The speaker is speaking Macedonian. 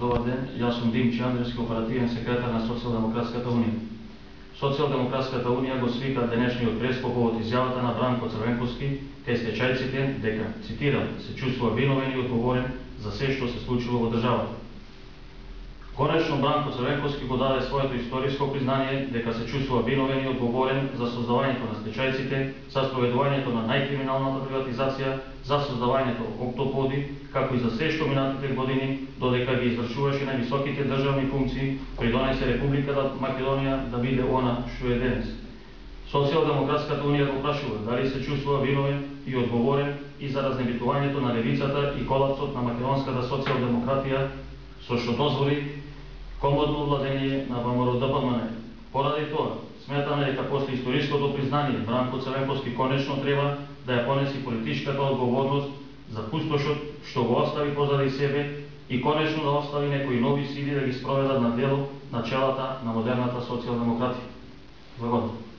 Добар ден, јас сум Димчо Андреевски, оперативен секретар на Социјалдемократската унија. Социјалдемократската унија го свика денешниот прес по повод изјавата на Бранко Црвенковски кај стечајците дека, цитирам, се чувствува виновен и одговорен за се што се случило во државата. Конечно, Бранко Црвенковски го даде своето историско признание дека се чувствува виновен и одговорен за создавањето на стечајците, за спроведувањето на најкриминалната приватизација, за создавањето октоподи, како и за се што минатите години, додека ги извршуваше највисоките државни функции, придонесе Република Македонија да биде она што е денес. Социјалдемократската унија го прашува дали се чувствува виновен и одговорен и за разнебитувањето на левицата и колапсот на македонската социјалдемократија, со што дозволи комодно владење на ВМРО-ДПМН. Поради тоа, сметаме дека после историското признание Бранко Црвенковски конечно треба да ја понеси политичката одговорност за пустошот што го остави позади себе и конечно да остави некои нови сили да ги спроведат на дело начелата на модерната социјалдемократија. Благодарам.